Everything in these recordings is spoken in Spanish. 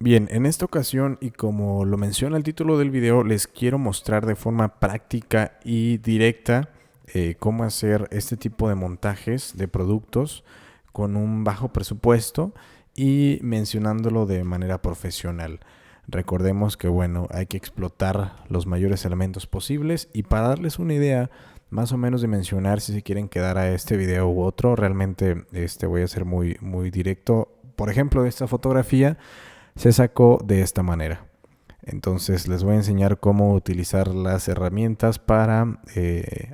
Bien, en esta ocasión y como lo menciona el título del video, les quiero mostrar de forma práctica y directa cómo hacer este tipo de montajes de productos con un bajo presupuesto y mencionándolo de manera profesional. Recordemos que bueno, hay que explotar los mayores elementos posibles y para darles una idea más o menos de mencionar si se quieren quedar a este video u otro, realmente voy a ser muy directo. Por ejemplo, esta fotografía se sacó de esta manera. Entonces les voy a enseñar cómo utilizar las herramientas para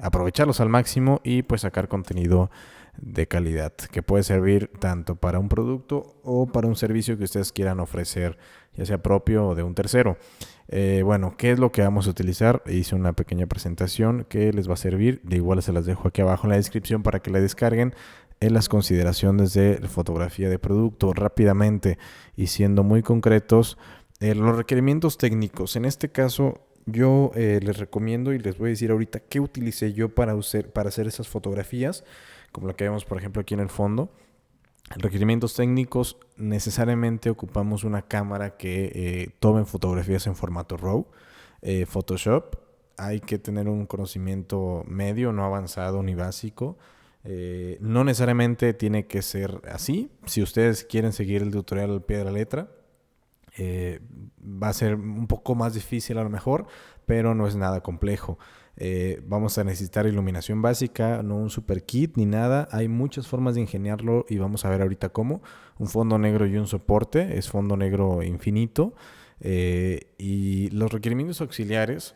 aprovecharlos al máximo y pues sacar contenido de calidad que puede servir tanto para un producto o para un servicio que ustedes quieran ofrecer, ya sea propio o de un tercero. Bueno, ¿qué es lo que vamos a utilizar? Hice una pequeña presentación que les va a servir. De igual se las dejo aquí abajo en la descripción para que la descarguen en las consideraciones de fotografía de producto rápidamente y siendo muy concretos. Los requerimientos técnicos. En este caso, yo les recomiendo y les voy a decir ahorita qué utilicé yo para hacer esas fotografías, como la que vemos, por ejemplo, aquí en el fondo. Requerimientos técnicos, necesariamente ocupamos una cámara que tome fotografías en formato RAW. Photoshop, hay que tener un conocimiento medio, no avanzado ni básico. No necesariamente tiene que ser así. Si ustedes quieren seguir el tutorial al pie de la letra, va a ser un poco más difícil a lo mejor, pero no es nada complejo. Vamos a necesitar iluminación básica, no un super kit ni nada. Hay muchas formas de ingeniarlo y vamos a ver ahorita cómo. Un fondo negro y un soporte, es fondo negro infinito. Y los requerimientos auxiliares,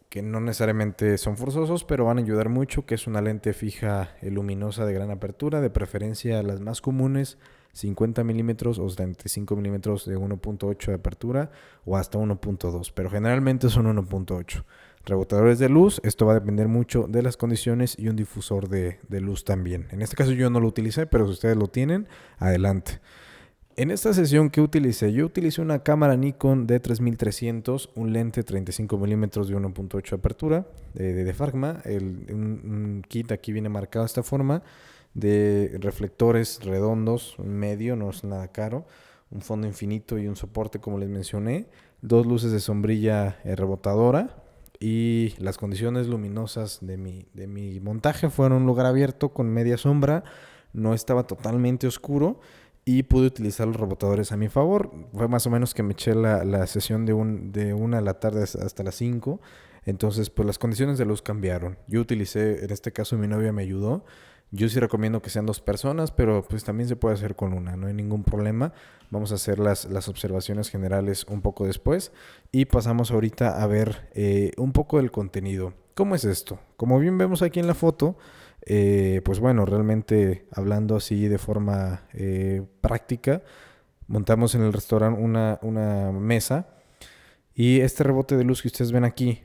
que no necesariamente son forzosos, pero van a ayudar mucho, que es una lente fija luminosa de gran apertura, de preferencia las más comunes, 50 milímetros o 75 milímetros de 1.8 de apertura o hasta 1.2, pero generalmente son 1.8. Rebotadores de luz, esto va a depender mucho de las condiciones y un difusor de luz también. En este caso yo no lo utilicé, pero si ustedes lo tienen, adelante. En esta sesión que utilicé, yo utilicé una cámara Nikon D3300, un lente 35 milímetros de 1.8 apertura de diafragma. Un kit aquí viene marcado de esta forma, de reflectores redondos, medio, no es nada caro, un fondo infinito y un soporte como les mencioné, dos luces de sombrilla rebotadora y las condiciones luminosas de mi montaje fueron un lugar abierto con media sombra, no estaba totalmente oscuro y pude utilizar los rebotadores a mi favor. Fue más o menos que me eché la sesión de 1 de la tarde hasta las 5. Entonces, pues las condiciones de luz cambiaron. Yo utilicé, en este caso mi novia me ayudó. Yo sí recomiendo que sean 2 personas, pero pues también se puede hacer con una, no hay ningún problema. Vamos a hacer las observaciones generales un poco después y pasamos ahorita a ver un poco del contenido. ¿Cómo es esto? Como bien vemos aquí en la foto, pues bueno, realmente hablando así de forma práctica, montamos en el restaurante una mesa y este rebote de luz que ustedes ven aquí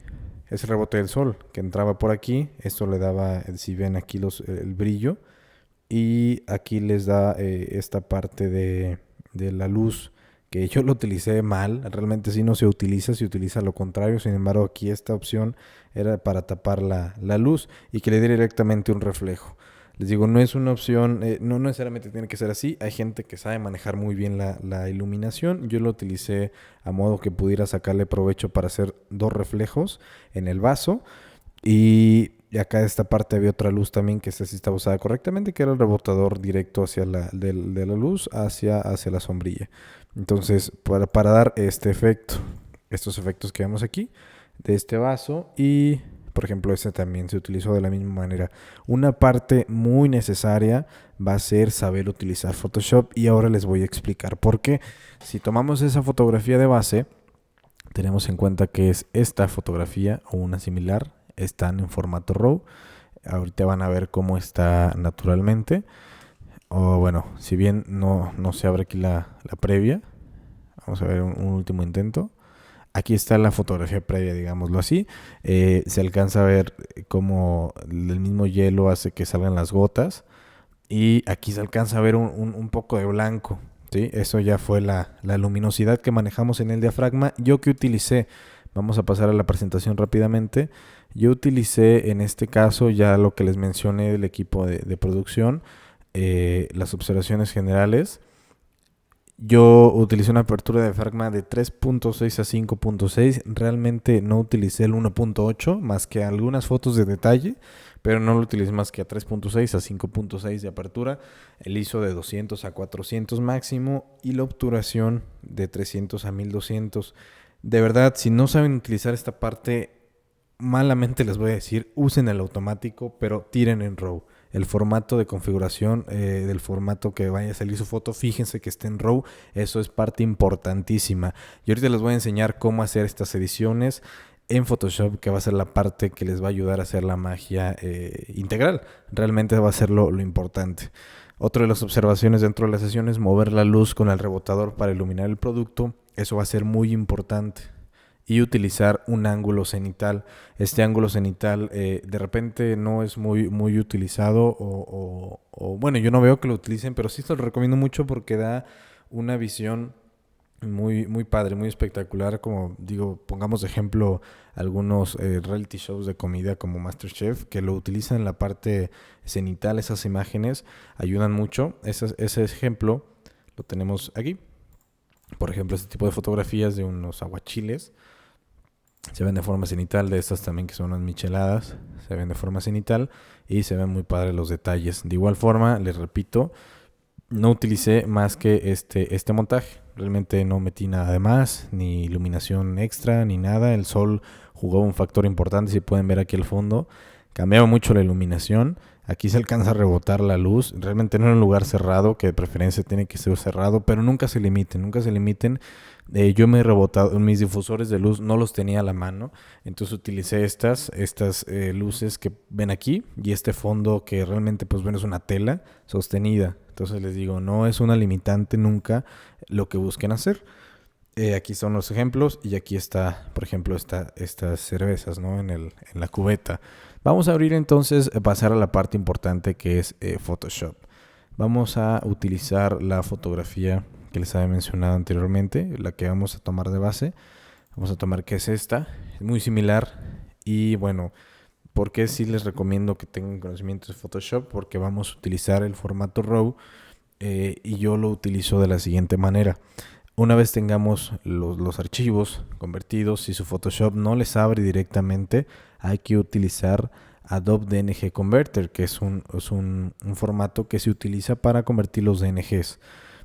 es el rebote del sol que entraba por aquí. Esto le daba, si ven aquí el brillo y aquí les da esta parte de la luz que yo lo utilicé mal, realmente sí no se utiliza lo contrario, sin embargo aquí esta opción era para tapar la luz y que le dé directamente un reflejo. Les digo, no es una opción, no necesariamente tiene que ser así, hay gente que sabe manejar muy bien la iluminación, yo lo utilicé a modo que pudiera sacarle provecho para hacer 2 reflejos en el vaso y acá de esta parte había otra luz también que esta sí estaba usada correctamente, que era el rebotador directo hacia de la luz hacia la sombrilla. Entonces, para dar este efecto, estos efectos que vemos aquí, de este vaso y, por ejemplo, este también se utilizó de la misma manera. Una parte muy necesaria va a ser saber utilizar Photoshop y ahora les voy a explicar por qué. Si tomamos esa fotografía de base, tenemos en cuenta que es esta fotografía o una similar, están en formato RAW. Ahorita van a ver cómo está naturalmente. O bueno, si bien no se abre aquí la previa, vamos a ver un último intento. Aquí está la fotografía previa, digámoslo así. Se alcanza a ver cómo el mismo hielo hace que salgan las gotas. Y aquí se alcanza a ver un poco de blanco. ¿Sí? Eso ya fue la luminosidad que manejamos en el diafragma. Yo que utilicé, vamos a pasar a la presentación rápidamente. Yo utilicé en este caso ya lo que les mencioné del equipo de producción, las observaciones generales. Yo utilicé una apertura de diafragma de 3.6 a 5.6. Realmente no utilicé el 1.8 más que algunas fotos de detalle, pero no lo utilicé más que a 3.6 a 5.6 de apertura. El ISO de 200 a 400 máximo y la obturación de 300 a 1200. De verdad, si no saben utilizar esta parte, malamente les voy a decir, usen el automático, pero tiren en RAW. El formato de configuración del formato que vaya a salir su foto, fíjense que esté en RAW, eso es parte importantísima. Y ahorita les voy a enseñar cómo hacer estas ediciones en Photoshop, que va a ser la parte que les va a ayudar a hacer la magia integral. Realmente va a ser lo importante. Otra de las observaciones dentro de la sesión es mover la luz con el rebotador para iluminar el producto. Eso va a ser muy importante. Y utilizar un ángulo cenital. Este ángulo cenital de repente no es muy utilizado bueno, yo no veo que lo utilicen, pero sí se lo recomiendo mucho porque da una visión muy padre, muy espectacular. Como digo, pongamos de ejemplo algunos reality shows de comida como MasterChef, que lo utilizan en la parte cenital. Esas imágenes ayudan mucho. Ese ejemplo lo tenemos aquí. Por ejemplo, este tipo de fotografías de unos aguachiles se ven de forma cenital, de estas también que son unas micheladas, se ven de forma cenital y se ven muy padres los detalles. De igual forma, les repito, no utilicé más que este montaje. Realmente no metí nada de más, ni iluminación extra, ni nada. El sol jugó un factor importante, si pueden ver aquí el fondo. Cambiaba mucho la iluminación. Aquí se alcanza a rebotar la luz. Realmente no en un lugar cerrado, que de preferencia tiene que ser cerrado, pero nunca se limiten, nunca se limiten. Yo me he rebotado, mis difusores de luz no los tenía a la mano, entonces utilicé estas luces que ven aquí y este fondo que realmente pues bueno es una tela sostenida. Entonces les digo, no es una limitante nunca lo que busquen hacer. Aquí son los ejemplos y aquí está, por ejemplo, estas cervezas, ¿no? En la cubeta. Vamos a abrir entonces, pasar a la parte importante que es Photoshop. Vamos a utilizar la fotografía que les había mencionado anteriormente, la que vamos a tomar de base. Vamos a tomar que es esta, es muy similar y bueno, ¿por qué sí les recomiendo que tengan conocimientos de Photoshop? Porque vamos a utilizar el formato RAW y yo lo utilizo de la siguiente manera. Una vez tengamos los archivos convertidos, si su Photoshop no les abre directamente, hay que utilizar Adobe DNG Converter, que es un formato que se utiliza para convertir los DNGs,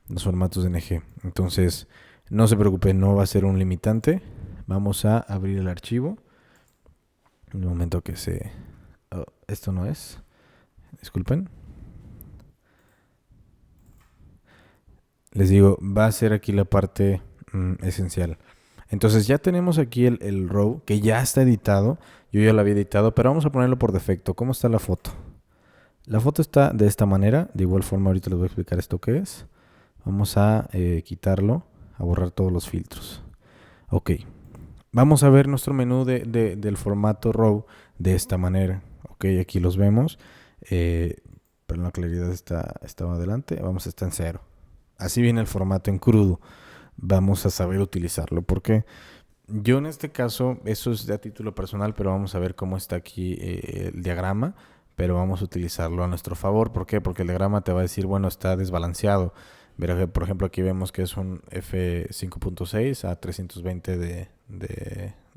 los formatos DNG. Entonces, no se preocupen, no va a ser un limitante. Vamos a abrir el archivo. En el momento que esto no es. Disculpen. Les digo, va a ser aquí la parte esencial. Entonces ya tenemos aquí el RAW que ya está editado. Yo ya lo había editado, pero vamos a ponerlo por defecto. ¿Cómo está la foto? La foto está de esta manera. De igual forma ahorita les voy a explicar esto qué es. Vamos a quitarlo, a borrar todos los filtros. Ok. Vamos a ver nuestro menú del formato RAW de esta manera. Ok, aquí los vemos. Pero la claridad estaba adelante. Vamos a estar en 0. Así viene el formato en crudo. Vamos a saber utilizarlo. Porque yo en este caso, eso es de a título personal, pero vamos a ver cómo está aquí el diagrama. Pero vamos a utilizarlo a nuestro favor. ¿Por qué? Porque el diagrama te va a decir, bueno, está desbalanceado. Por ejemplo, aquí vemos que es un F5.6 a 320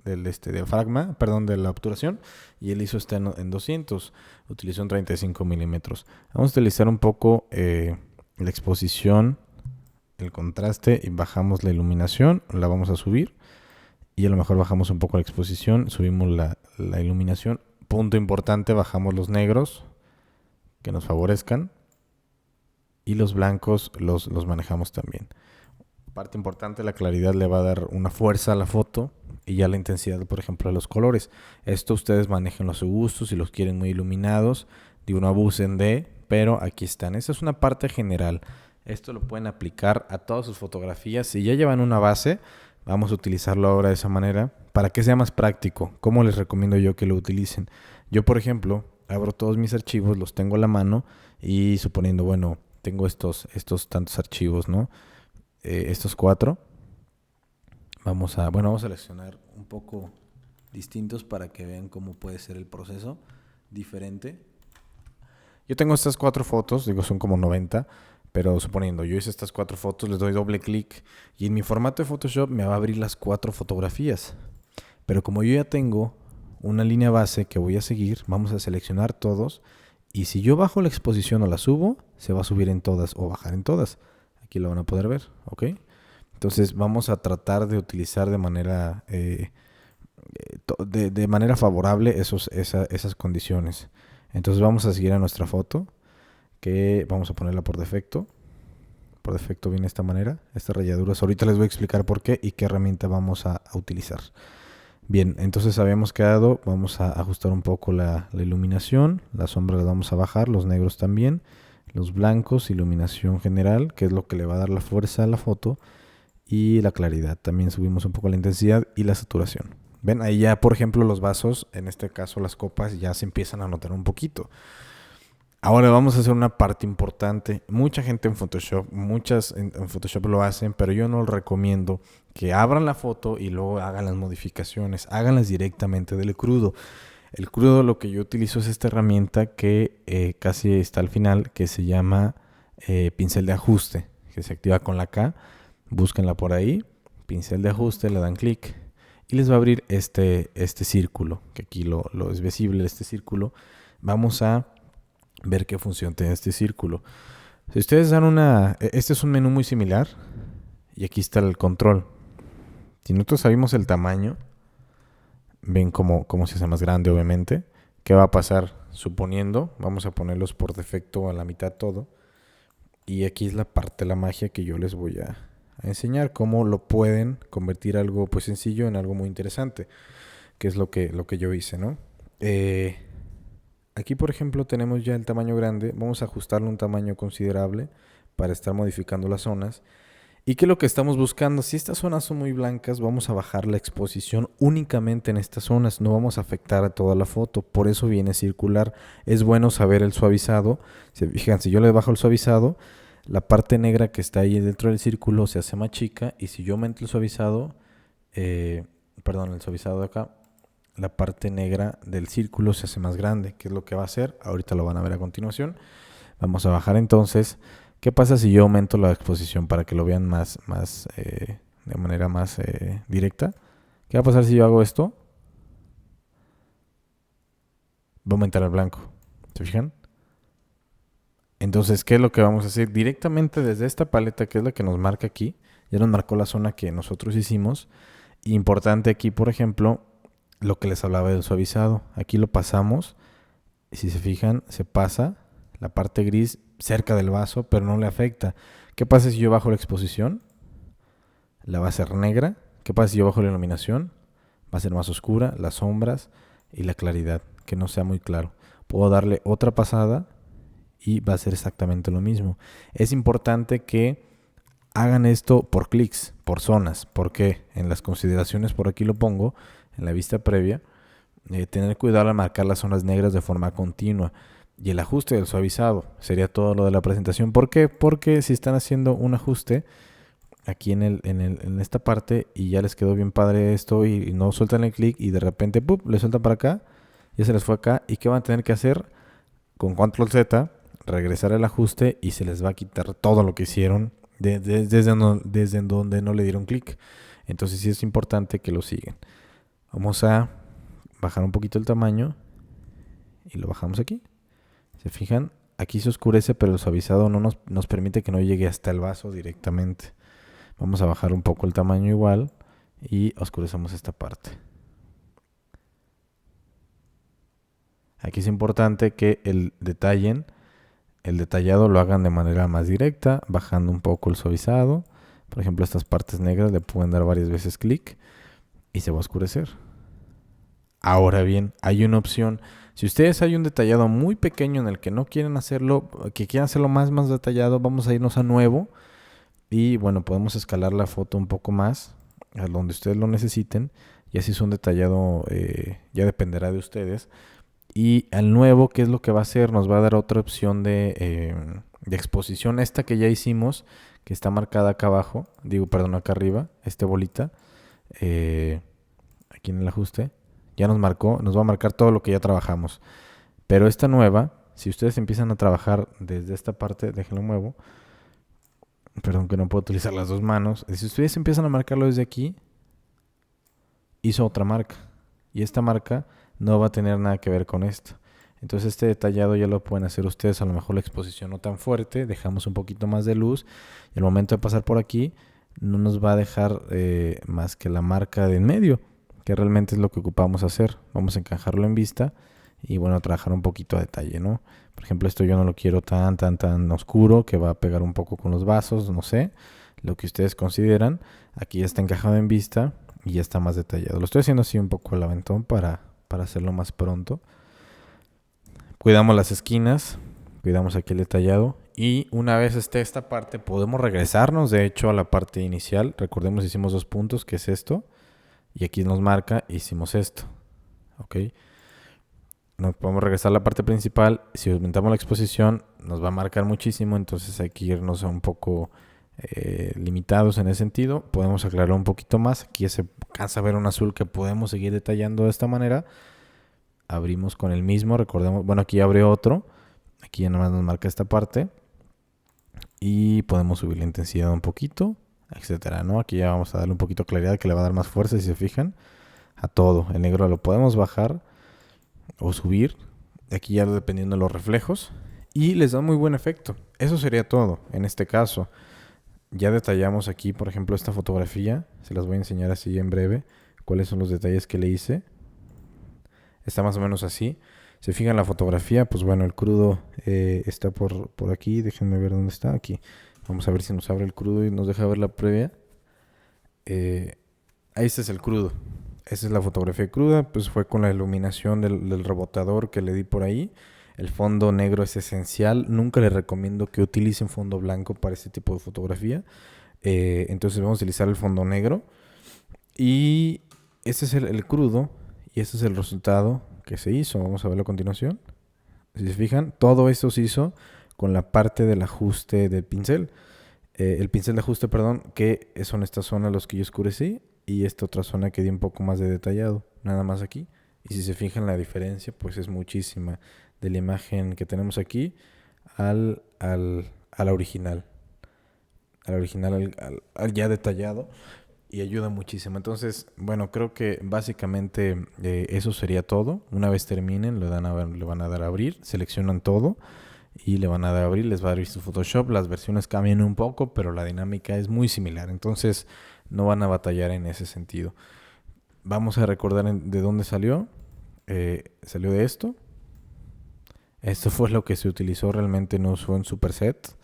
del diafragma, perdón, de la obturación, y el ISO está en 200, utilizo un 35 milímetros. Vamos a utilizar un poco la exposición, el contraste, y bajamos la iluminación, la vamos a subir, y a lo mejor bajamos un poco la exposición, subimos la iluminación. Punto importante, bajamos los negros, que nos favorezcan, y los blancos los manejamos también. Parte importante, la claridad le va a dar una fuerza a la foto y ya la intensidad, por ejemplo, de los colores. Esto ustedes manejenlo a su gusto, si los quieren muy iluminados, digo, no abusen pero aquí están. Esa es una parte general. Esto lo pueden aplicar a todas sus fotografías. Si ya llevan una base, vamos a utilizarlo ahora de esa manera para que sea más práctico. ¿Cómo les recomiendo yo que lo utilicen? Yo, por ejemplo, abro todos mis archivos, los tengo a la mano y suponiendo, bueno, tengo estos tantos archivos, ¿no? Estos 4. Vamos a seleccionar un poco distintos para que vean cómo puede ser el proceso diferente. Yo tengo estas 4 fotos, digo, son como 90, Pero suponiendo, yo hice estas 4 fotos, les doy doble clic y en mi formato de Photoshop me va a abrir las 4 fotografías. Pero como yo ya tengo una línea base que voy a seguir, vamos a seleccionar todos. Y si yo bajo la exposición o la subo, se va a subir en todas o bajar en todas. Aquí lo van a poder ver, ¿ok? Entonces vamos a tratar de utilizar de manera, de manera favorable esas condiciones. Entonces vamos a seguir a nuestra foto, que vamos a ponerla por defecto. Por defecto viene de esta manera, estas rayaduras. Ahorita les voy a explicar por qué y qué herramienta vamos a utilizar. Bien, entonces habíamos quedado, vamos a ajustar un poco la iluminación, las sombras las vamos a bajar, los negros también, los blancos, iluminación general, que es lo que le va a dar la fuerza a la foto, y la claridad. También subimos un poco la intensidad y la saturación. Ven, ahí ya, por ejemplo, los vasos, en este caso las copas, ya se empiezan a notar un poquito. Ahora vamos a hacer una parte importante. Mucha gente en Photoshop, muchas en Photoshop lo hacen, pero yo no lo recomiendo que abran la foto y luego hagan las modificaciones. Háganlas directamente del crudo. El crudo, lo que yo utilizo es esta herramienta que casi está al final, que se llama pincel de ajuste, que se activa con la K. Búsquenla por ahí. Pincel de ajuste, le dan clic y les va a abrir este círculo, que aquí lo es visible, este círculo. Vamos a ver qué función tiene este círculo. Si ustedes dan este es un menú muy similar y aquí está el control. Si nosotros sabemos el tamaño, ven cómo se hace más grande, obviamente. ¿Qué va a pasar? Suponiendo, vamos a ponerlos por defecto a la mitad todo. Y aquí es la parte de la magia que yo les voy a enseñar, cómo lo pueden convertir algo pues sencillo en algo muy interesante, que es lo que yo hice, ¿no? Aquí, por ejemplo, tenemos ya el tamaño grande. Vamos a ajustarle un tamaño considerable para estar modificando las zonas. ¿Y qué es lo que estamos buscando? Si estas zonas son muy blancas, vamos a bajar la exposición únicamente en estas zonas. No vamos a afectar a toda la foto. Por eso viene circular. Es bueno saber el suavizado. Se fijan, si yo le bajo el suavizado, la parte negra que está ahí dentro del círculo se hace más chica. Y si yo aumento el suavizado, el suavizado de acá, la parte negra del círculo se hace más grande. ¿Qué es lo que va a hacer? Ahorita lo van a ver a continuación. Vamos a bajar entonces. ¿Qué pasa si yo aumento la exposición para que lo vean de manera más directa? ¿Qué va a pasar si yo hago esto? Va a aumentar el blanco. ¿Se fijan? Entonces, ¿qué es lo que vamos a hacer? Directamente desde esta paleta, que es la que nos marca aquí, ya nos marcó la zona que nosotros hicimos. Importante aquí, por ejemplo, lo que les hablaba del suavizado. Aquí lo pasamos. Y si se fijan, se pasa la parte gris cerca del vaso, pero no le afecta. ¿Qué pasa si yo bajo la exposición? La va a ser negra. ¿Qué pasa si yo bajo la iluminación? Va a ser más oscura, las sombras y la claridad, que no sea muy claro. Puedo darle otra pasada y va a ser exactamente lo mismo. Es importante que hagan esto por clics, por zonas, porque en las consideraciones por aquí lo pongo, en la vista previa, tener cuidado al marcar las zonas negras de forma continua. Y el ajuste del suavizado sería todo lo de la presentación. ¿Por qué? Porque si están haciendo un ajuste aquí en esta parte y ya les quedó bien padre esto y no sueltan el clic y de repente le sueltan para acá, ya se les fue acá. ¿Y qué van a tener que hacer? Con Control Z, regresar al ajuste y se les va a quitar todo lo que hicieron desde donde no le dieron clic. Entonces sí es importante que lo sigan. Vamos a bajar un poquito el tamaño y lo bajamos aquí. ¿Se fijan? Aquí se oscurece, pero el suavizado no nos permite que no llegue hasta el vaso directamente. Vamos a bajar un poco el tamaño igual y oscurecemos esta parte. Aquí es importante que el detallado lo hagan de manera más directa, bajando un poco el suavizado. Por ejemplo, estas partes negras le pueden dar varias veces clic y se va a oscurecer. Ahora bien, hay una opción. Si ustedes hay un detallado muy pequeño en el que no quieren hacerlo, que quieran hacerlo más detallado, vamos a irnos a nuevo. Y bueno, podemos escalar la foto un poco más a donde ustedes lo necesiten. Y así es un detallado, ya dependerá de ustedes. Y al nuevo, ¿qué es lo que va a hacer? Nos va a dar otra opción de exposición. Esta que ya hicimos, que está marcada acá abajo. Acá arriba, bolita. Aquí en el ajuste. Ya nos va a marcar todo lo que ya trabajamos. Pero esta nueva, si ustedes empiezan a trabajar desde esta parte, déjenlo muevo. perdón, que no puedo utilizar las dos manos. Si ustedes empiezan a marcarlo desde aquí, hizo otra marca. Y esta marca no va a tener nada que ver con esto. Entonces este detallado ya lo pueden hacer ustedes. A lo mejor la exposición no tan fuerte. Dejamos un poquito más de luz. Y al momento de pasar por aquí, no nos va a dejar más que la marca de en medio, que realmente es lo que ocupamos hacer. Vamos a encajarlo en vista y bueno, trabajar un poquito a detalle, ¿no? Por ejemplo, esto yo no lo quiero tan oscuro, que va a pegar un poco con los vasos, no sé, lo que ustedes consideran. Aquí ya está encajado en vista y ya está más detallado. Lo estoy haciendo así un poco al aventón para hacerlo más pronto. Cuidamos las esquinas, cuidamos aquí el detallado. Y una vez esté esta parte, podemos regresarnos, de hecho, a la parte inicial. Recordemos, hicimos 2 puntos, que es esto. Y aquí nos marca, hicimos esto. ¿Ok? Nos podemos regresar a la parte principal. Si aumentamos la exposición, nos va a marcar muchísimo. Entonces hay que irnos a un poco limitados en ese sentido. Podemos aclararlo un poquito más. Aquí se alcanza a ver un azul que podemos seguir detallando de esta manera. Abrimos con el mismo. Recordemos, bueno, aquí abre otro. Aquí ya nada más nos marca esta parte. Y podemos subir la intensidad un poquito, etcétera, ¿no? Aquí ya vamos a darle un poquito de claridad, que le va a dar más fuerza, si se fijan, a todo. El negro lo podemos bajar o subir, aquí ya dependiendo de los reflejos, y les da muy buen efecto. Eso sería todo en este caso. Ya detallamos aquí, por ejemplo, esta fotografía. Se las voy a enseñar así en breve cuáles son los detalles que le hice. Está más o menos así. Se fijan la fotografía, pues bueno, el crudo está por aquí. Déjenme ver dónde está. Aquí. Vamos a ver si nos abre el crudo y nos deja ver la previa. Ahí este es el crudo. Esa es la fotografía cruda. Pues fue con la iluminación del rebotador que le di por ahí. El fondo negro es esencial. Nunca les recomiendo que utilicen fondo blanco para este tipo de fotografía. Entonces vamos a utilizar el fondo negro. Y este es el crudo. Y este es el resultado que se hizo. Vamos a verlo a continuación. Si se fijan, todo esto se hizo con la parte del ajuste del pincel. El pincel de ajuste, perdón, que son estas zonas los que yo oscurecí. Y esta otra zona que di un poco más de detallado. Nada más aquí. Y si se fijan la diferencia, pues es muchísima. De la imagen que tenemos aquí a la original. Al original, al ya detallado. Y ayuda muchísimo. Entonces, bueno, creo que básicamente eso sería todo. Una vez terminen, le van a dar a abrir, seleccionan todo y le van a dar a abrir, les va a abrir su Photoshop. Las versiones cambian un poco, pero la dinámica es muy similar. Entonces, no van a batallar en ese sentido. Vamos a recordar de dónde salió. Salió de esto. Esto fue lo que se utilizó, realmente no fue un superset.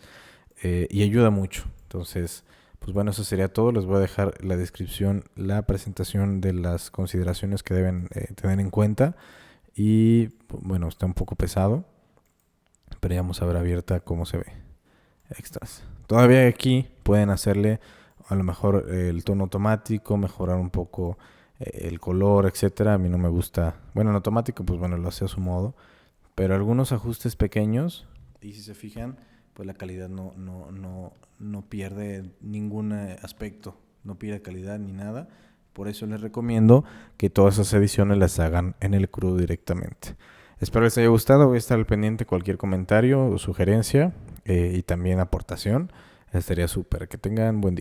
Y ayuda mucho. Entonces, pues bueno, eso sería todo. Les voy a dejar en la descripción la presentación de las consideraciones que deben tener en cuenta. Y bueno, está un poco pesado, pero ya vamos a ver abierta cómo se ve. Extras. Todavía aquí pueden hacerle a lo mejor el tono automático, mejorar un poco el color, etcétera. A mí no me gusta. Bueno, en automático, pues bueno, lo hace a su modo. Pero algunos ajustes pequeños, y si se fijan, pues la calidad no pierde ningún aspecto, no pierde calidad ni nada. Por eso les recomiendo que todas esas ediciones las hagan en el crudo directamente. Espero les haya gustado. Voy a estar al pendiente de cualquier comentario o sugerencia y también aportación. Estaría súper. Que tengan buen día.